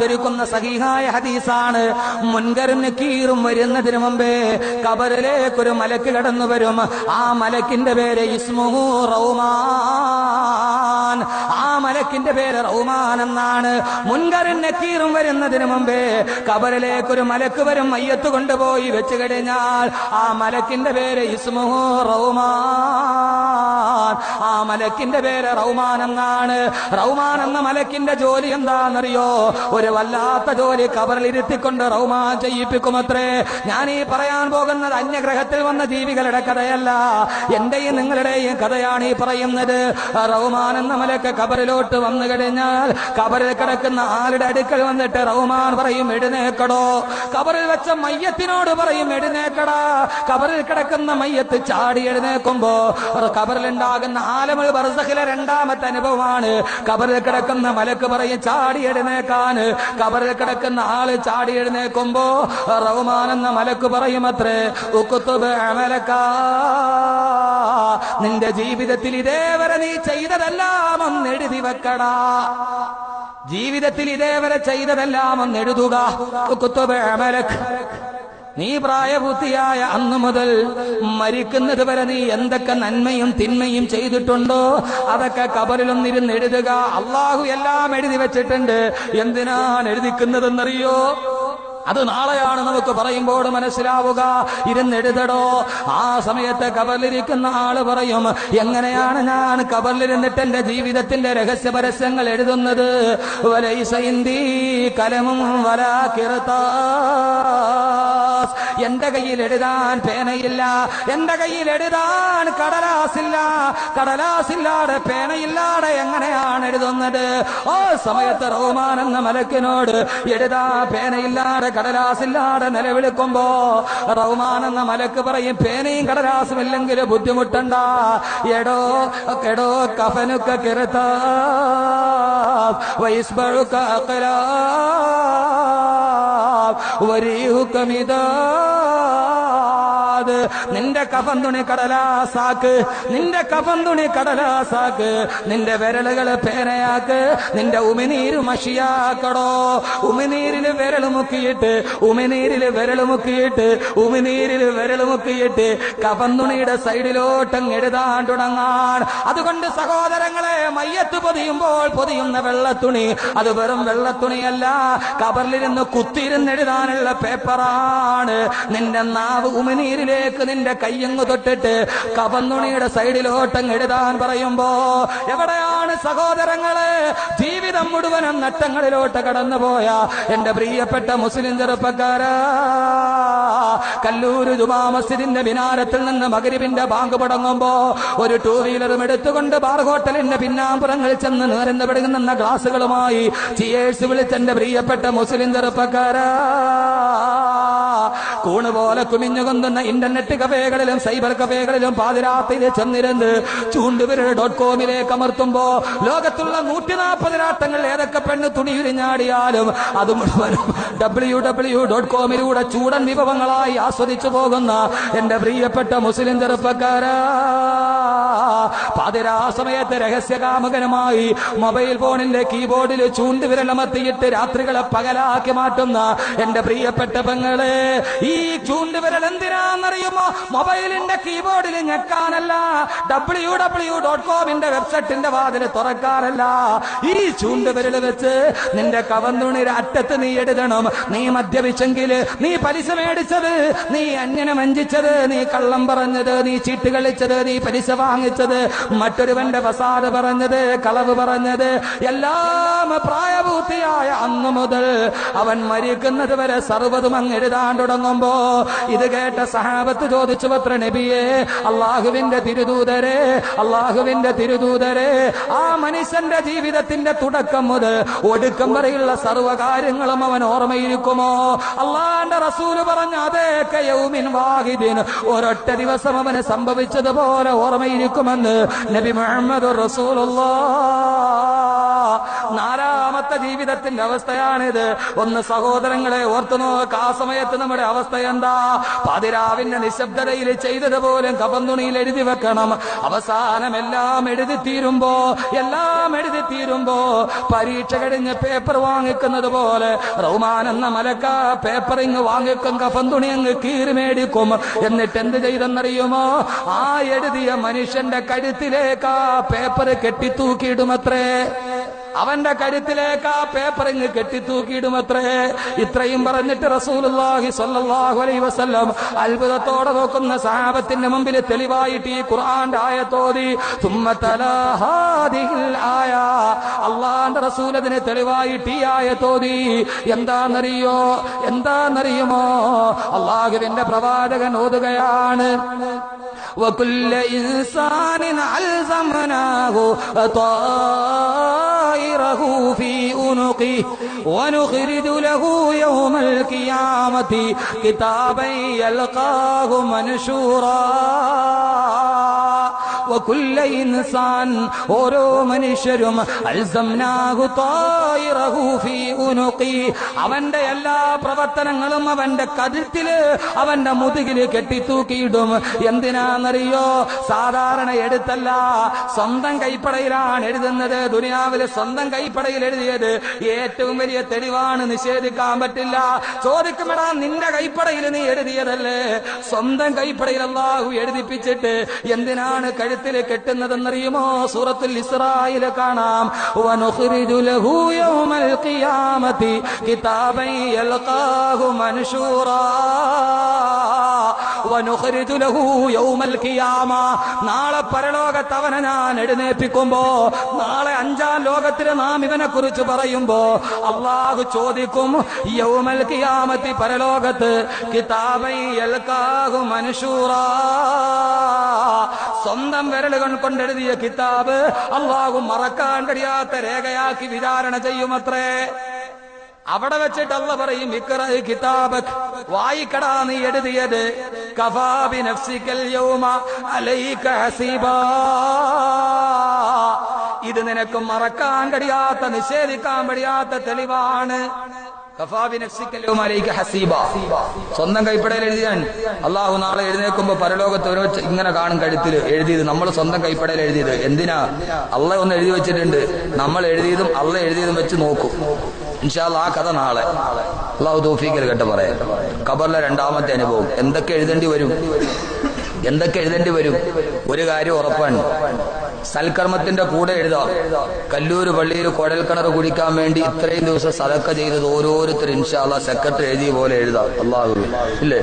ധരിക്കുന്ന സഹീഹായ ഹദീസാണ്. മുൻകരും നക്കീറും വരുന്നതിന് മുമ്പേ ഖബറിലേക്കൊരു മലക്ക് കടന്നു വരും. ആ മലക്കിന്റെ പേര് ഇസ്മുഹു റൗമാൻ. ആ മലക്കിന്റെ പേര് റൗമാൻ എന്നാണ്. മുൻകരും നക്കീറും വരുന്നതിന് മുമ്പേ ഖബറിലേക്കൊരു മലക്ക് വരും. മയ്യത്ത് കൊണ്ടുപോയി വെച്ച് കഴിഞ്ഞാൽ ആ മലക്കിന്റെ പേര് ഇസ്മുഹു റൗമാൻ. ആ മലക്കിന്റെ പേര് റൗമാൻ എന്നാണ്. റൗമാൻ എന്ന മലക്കിന്റെ ജോലി എന്താണെന്നറിയോ? ഒരു വല്ലാത്ത ജോലി ഖബറിലിരുത്തിക്കൊണ്ട് റൗമാൻ ചെയ്യിപ്പിക്കുമത്രേ. ഞാൻ ഈ പറയാൻ പോകുന്നത് അന്യഗ്രഹത്തിൽ വന്ന ജീവികളുടെ കഥയല്ല, എന്റെയും നിങ്ങളുടെയും കഥയാണ് ഈ പറയുന്നത്. റൗമാൻ എന്ന മലക്ക് ഖബറിലോട്ട് വന്നു കഴിഞ്ഞാൽ ഖബറിൽ കിടക്കുന്ന ആളുടെ അടുക്കൽ വന്നിട്ട് റൗമാൻ പറയും, എഴുന്നേക്കടോ. ഖബറിൽ വെച്ച മയ്യത്തിനോട് പറയും, എഴുന്നേക്കടാ. ഖബറിൽ കിടക്കുന്ന മയ്യത്ത് ചാടി എഴുന്നേക്കുമ്പോ ഖബറിലുണ്ടാകുന്ന ആലമുൽ ബർസഖിലെ രണ്ടാമത്തെ അനുഭവമാണ്. ഖബറിൽ കിടക്കുന്ന മലക്ക് പറയും, ചാടി എഴുന്നേക്കാൻ. ഖബറിൽ കിടക്കുന്ന ആള് ചാടി എഴുന്നേക്കുമ്പോ റഹ്മാൻ എന്ന മലക്ക് പറയുമത്രേ, ഉക്തുബ് അമലക, നിന്റെ ജീവിതത്തിൽ ഇതേവരെ നീ ചെയ്തതെല്ലാം ഒന്ന് എഴുതി വെക്കടാ. ജീവിതത്തിൽ ഇതേവരെ ചെയ്തതെല്ലാം ഒന്ന് എഴുതുക. ഉക്തുബ് അമലക്, നീ പ്രായപൂർത്തിയായ അന്നു മുതൽ മരിക്കുന്നത് വരെ നീ എന്തൊക്കെ നന്മയും തിന്മയും ചെയ്തിട്ടുണ്ടോ അതൊക്കെ ഖബറിലൊന്നിരുന്ന് എഴുതുക. അള്ളാഹു എല്ലാം എഴുതി വെച്ചിട്ടുണ്ട്. എന്തിനാണ് എഴുതിക്കുന്നതെന്നറിയോ? അത് നാളെയാണ് നമുക്ക് പറയുമ്പോൾ മനസ്സിലാവുക. ഇരുന്നെഴുതടോ. ആ സമയത്ത് ഖബറിലിരിക്കുന്ന ആള് പറയും, എങ്ങനെയാണ് ഞാൻ ഖബറിലിരുന്നിട്ട് എന്റെ ജീവിതത്തിന്റെ രഹസ്യ പരസ്യങ്ങൾ എഴുതുന്നത്? വലൈസ ഇന്ദീ കലമും വലാ ഖിർതാസ്, എന്റെ കയ്യിൽ എഴുതാൻ പേനയില്ല, എന്റെ കയ്യിൽ എഴുതാൻ കടലാസില്ല. കടലാസില്ലാതെ പേനയില്ലാതെ എങ്ങനെയാണ് എഴുതുന്നത്? ആ സമയത്ത് റഹ്മാൻ എന്ന മലക്കിനോട് എഴുതാ പേനയില്ലാതെ കടലാസില്ലാതെ നിലവിളിക്കുമ്പോ റഹ്മാൻ എന്ന മലക്ക് പറയും, പേനയും കടലാസും ഇല്ലെങ്കിൽ ബുദ്ധിമുട്ടണ്ട. എടോ എടോ കഫനുക കിർതാസ് വൈസ്ബഉക അഖലാം വരീഹുക മിദാദ്, നിന്റെ കഫൻ തുണി കടലാസാക്ക്, നിന്റെ കഫൻ തുണി കടലാസാക്ക്, നിന്റെ വിരലുകള് പേനയാക്ക്, നിന്റെ ഉമിനീര് മഷിയാക്കടോ. ഉമിനീരില് വിരൽ മുക്കിയിട്ട്, ഉമിനീരില് വിരൽ മുക്കിയിട്ട്, ഉമിനീരില് വിരൽ മുക്കിയിട്ട് കഫൻ തുണിയുടെ സൈഡിലോട്ടങ്ങ് എഴുതാൻ തുടങ്ങാൻ. അതുകൊണ്ട് സഹോദരങ്ങളെ, മയ്യത്ത് പൊതിയുമ്പോൾ പൊതിയുന്ന വെള്ളത്തുണി അത് വെറും വെള്ളത്തുണിയല്ല, ഖബറിലിരുന്ന് കുത്തിയിരുന്ന് എഴുതാനുള്ള പേപ്പറാണ്. നിന്റെ നാവ് ഉമിനീരിലേക്ക് നിന്റെ കയ്യങ്ങ് തൊട്ടിട്ട് കഫൻ തുണിയുടെ സൈഡിലോട്ടങ്ങ് എഴുതാൻ പറയുമ്പോ എവിടെയാണ് സഹോദരങ്ങളെ ജീവിതം മുഴുവനും നട്ടങ്ങളിലോട്ട് കടന്നുപോയ എന്റെ പ്രിയപ്പെട്ട മുസ്ലിം ചെറുപ്പക്കാരാ? കല്ലൂര് ജുമാ മസ്ജിദിന്റെ മിനാരത്തിൽ നിന്ന് മഗ്രിബിന്റെ ബാങ്ക് മുടങ്ങുമ്പോ ഒരു ടൂ വീലറും എടുത്തുകൊണ്ട് ബാർ ഹോട്ടലിന്റെ പിന്നാമ്പുറങ്ങളിൽ ചെന്ന് നേർന്ന് പിടുങ്ങുന്ന ഗ്ലാസുകളുമായി ചിയേഴ്സ് വിളിച്ചെന്റെ പ്രിയപ്പെട്ട മുസ്ലിം ചെറുപ്പക്കാരാ, കൂണ് പോലെ കുമിഞ്ഞുകൊണ്ടുന്ന ഇന്റർനെറ്റ് കഫേകളിലും സൈബർ കഫേകളിലും പാതിരാത്രിയിൽ ചെന്നിരുന്ന് ചൂണ്ടുവിരൽ.com അമർത്തുമ്പോ ലോകത്തുള്ള 140 രാട്ടങ്ങൾ ഏതൊക്കെ പെണ്ണ് തുണിയുരിഞ്ഞാടിയാലും അത് മുഴുവനും www.com ചൂടൻ വിഭവങ്ങളായി ആസ്വദിച്ചു പോകുന്ന എന്റെ പ്രിയപ്പെട്ട മുസ്ലിം ചെറുപ്പക്കാരാ, പാതിരാ സമയത്ത് രഹസ്യകാമകനുമായി മൊബൈൽ ഫോണിന്റെ കീബോർഡിൽ ചൂണ്ടുവിരലമർത്തിയിട്ട് രാത്രികളെ പകലാക്കി മാറ്റുന്ന എന്റെ പ്രിയപ്പെട്ട പെങ്ങളെ, ഈ ചൂണ്ടുവിരൽ എന്തിനാണെന്നറിയുമോ? മൊബൈലിന്റെ കീബോർഡിൽ ഞെക്കാനല്ല, www.com വെബ്സൈറ്റിന്റെ വാതിൽ തുറക്കാനല്ല. ഈ ചൂണ്ടുവിരൽ വെച്ച് നിന്റെ കഫൻ തുണിയുടെ അറ്റത്ത് നീ എഴുതണം. നീ മദ്യപിച്ചെങ്കിൽ, നീ പലിശ മേടിച്ചത്, നീ അന്യനെ വഞ്ചിച്ചത്, നീ കള്ളം പറഞ്ഞത്, നീ ചീട്ട് കളിച്ചത്, നീ പലിശ വാങ്ങിച്ചത്, മറ്റൊരുവന്റെ ഫസാദ് പറഞ്ഞത്, കളവ് പറഞ്ഞത്, എല്ലാം പ്രായപൂർത്തിയായ അന്നു മുതൽ അവൻ മരിക്കുന്നത് വരെ സർവ്വതും അങ്ങ് എഴുതാൻ തുടങ്ങുമ്പോ ഇത് കേട്ട സഹാബത്ത് ചോദിച്ചു, പത്ര നബിയെ, അള്ളാഹുവിന്റെ തിരുദൂതരെ, അള്ളാഹുവിന്റെ തിരുദൂതരെ, ആ മനുഷ്യന്റെ ജീവിതത്തിന്റെ തുടക്കം മുതൽ ഒടുക്കം വരെയുള്ള സർവ്വകാര്യങ്ങളും അവൻ ഓർമ്മയിരിക്കുമോ? അള്ളാന്റെ റസൂല് പറഞ്ഞ അതേ യൗമിൻ വാഹിദിൻ, ഒരൊറ്റ ദിവസം അവന് സംഭവിച്ചതുപോലെ ഓർമ്മയിരിക്കുമെന്ന് നബി മുഹമ്മദ് റസൂലുള്ളാഹ്. നാലാമത്തെ ജീവിതത്തിന്റെ അവസ്ഥയാണിത്. ഒന്ന് സഹോദരങ്ങളെ ഓർത്തു നോക്ക്, ആ സമയത്ത് നമ്മുടെ അവസ്ഥ എന്താ? പാതിരാവിന്റെ നിശബ്ദതയിൽ ചെയ്തതുപോലും കപന്തുണിയിൽ എഴുതി വെക്കണം. അവസാനം എല്ലാം എഴുതി തീരുമ്പോ പരീക്ഷ കഴിഞ്ഞ് പേപ്പർ വാങ്ങിക്കുന്നത് പോലെ റഹ്മാൻ എന്ന മലക്ക പേപ്പർ ഇങ്ങ് വാങ്ങിക്കും, കഫന്തുണി അങ്ങ് കീറി മേടിക്കും. എന്നിട്ട് എന്ത് ചെയ്തെന്നറിയുമോ? ആ എഴുതിയ മനുഷ്യന്റെ കഴുത്തിലേക്ക് ആ പേപ്പർ കെട്ടിത്തൂക്കിയിടുമത്രേ. അവന്റെ കഴുത്തിലേക്ക് ആ പേപ്പർ ഇങ്ങ് കെട്ടിത്തൂക്കിയിടുമത്രേ. ഇത്രയും പറഞ്ഞിട്ട് റസൂലുള്ളാഹി സ്വല്ലല്ലാഹു അലൈഹി വസല്ലം അത്ഭുതത്തോടെ നോക്കുന്ന സഹാബത്തിന്റെ മുമ്പിൽ തെളിവായിട്ട് ഈ ഖുർആന്റെ ആയത്തോതി. സുമ്മ തലാ ഹാദിഹിൽ ആയ, അല്ലാഹുവിന്റെ റസൂൽ അതിനെ തെളിവായിട്ട് ഈ ആയത്തോതി. എന്താണെന്നറിയുമോ? അല്ലാഹുവിന്റെ പ്രവാചകൻ ഓതുകയാണ്, وكل إنسان ألزمناه طائره في عنقه ونخرج له يوم القيامة كتابا يلقاه منشورا. وكل إنسان ഓരോ മനുഷ്യരും അൽസംനാഹു ത്വായിറഹു ഫീ ഉനുഖി, അവന്റെ എല്ലാ പ്രവർത്തനങ്ങളും അവന്റെ കഴുത്തില് അവന്റെ മുതുകില് കെട്ടിത്തൂക്കിയിടും. എന്തിനാണെന്നറിയോ? സാധാരണ എഴുത്തല്ല, സ്വന്തം കൈപ്പടയിലാണ് എഴുതുന്നത്. ദുനിയാവിലെ സ്വന്തം കൈപ്പടയിൽ എഴുതിയത് ഏറ്റവും വലിയ തെളിവാണ്, നിഷേധിക്കാൻ പറ്റില്ല. ചോദിക്കുമെടാ, നിന്റെ കൈപ്പടയിൽ നീ എഴുതിയതല്ലേ? സ്വന്തം കൈപ്പടയിൽ അല്ലാഹു എഴുതിപ്പിച്ചിട്ട് എന്തിനാണ് കഴുത്തിൽ കെട്ടുന്നതെന്നറിയുമോ? സൂറത്തുൽ ഇസ്രായിൽ കാണാം, വനുഖ്രിജു ലഹു യൗമൽ ഖിയാമത്തി കിതാബൻ യൽഖാഹു മൻശൂറാ. വനുഖ്രിജു ലഹു യൗമൽ ഖിയാമ, നാളെ പരലോകത്ത് അവനെ ഞാൻ എഴുന്നേൽപ്പിക്കുമ്പോ, നാളെ അഞ്ചാം ലോകത്തിൽ നാം ഇവനെ കുറിച്ച് പറയുമ്പോ അല്ലാഹു ചോദിക്കും, യൗമൽ ഖിയാമത്തി, പരലോകത്ത്, കിതാബൻ യൽഖാഹു മൻശൂറാ, സ്വന്തം വിരലുകൾ കൊണ്ടെഴുതിയ കിതാബ് അല്ലാഹു മറക്കാൻ കഴിയാത്ത രേഖയാക്കി വിചാരണ ചെയ്യുമത്രേ. അവിടെ വെച്ചിട്ട് അല്ലാഹു പറയും, ഇഖ്റഅ കിതാബക്, വായിക്കടാ നീ എഴുതിയത്. കഫാ ബിനഫ്സികൽ യൗമ അലൈക ഹസീബാ, ഇത് നിനക്ക് മറക്കാൻ കഴിയാത്ത, നിഷേധിക്കാൻ കഴിയാത്ത തെളിവാണ്. കഫാ ബിനഫ്സികൽ യൗമ അലൈക ഹസീബാ, സ്വന്തം കൈപ്പടയിൽ എഴുതിയാൻ അല്ലാഹു നാളെ എഴുന്നേൽക്കുമ്പോ പരലോകത്ത് ഓരോ ഇങ്ങനെ കാണും കഴുത്തിൽ എഴുതിയത്, നമ്മൾ സ്വന്തം കൈപ്പടയിൽ എഴുതിയത്. എന്തിനാ? അല്ലാഹു ഒന്ന് എഴുതി വെച്ചിട്ടുണ്ട്, നമ്മൾ എഴുതിയതും അല്ലാഹു എഴുതിയതും വെച്ച് നോക്കും. ഇൻഷാ അല്ലാഹ് ആ കഥ നാളെ അല്ലാഹു തൗഫീഖ് നൽകട്ടെ പറയാം. ഖബറിലെ രണ്ടാമത്തെ അനുഭവം. എന്തൊക്കെ എഴുതേണ്ടി വരും? ഒരു കാര്യം ഉറപ്പാണ്, സൽക്കർമ്മത്തിന്റെ കൂടെ എഴുതാം. കല്ലൂര് പള്ളിയിൽ കുഴൽക്കിണർ കുടിക്കാൻ വേണ്ടി ഇത്രയും ദിവസം സദക്ക ചെയ്തത് ഓരോരുത്തർ ഇൻഷാ അല്ലാഹ് സെക്രട്ടറി എഴുതിയ പോലെ എഴുതാം. അല്ലാഹു ഇല്ലേ?